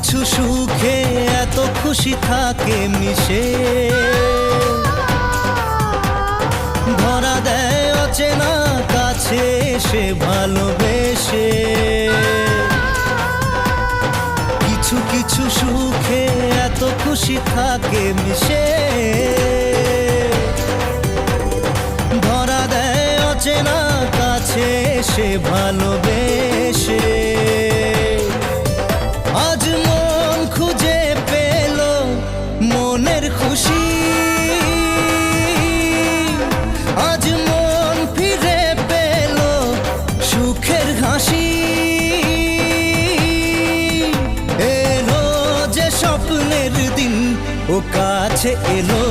কিছু সুখে এত খুশি থাকে মিশে, ধরা দেয় অচেনা কাছে এসে ভালোবেসে। কিছু কিছু সুখে এত খুশি থাকে মিশে, ধরা দেয় অচেনা কাছে এসে ভালোবেসে। আজ মন খুঁজে পেল মনের খুশি, আজ মন ফিরে পেল সুখের হাসি। এলো যে স্বপ্নের দিন ও কাছে এলো,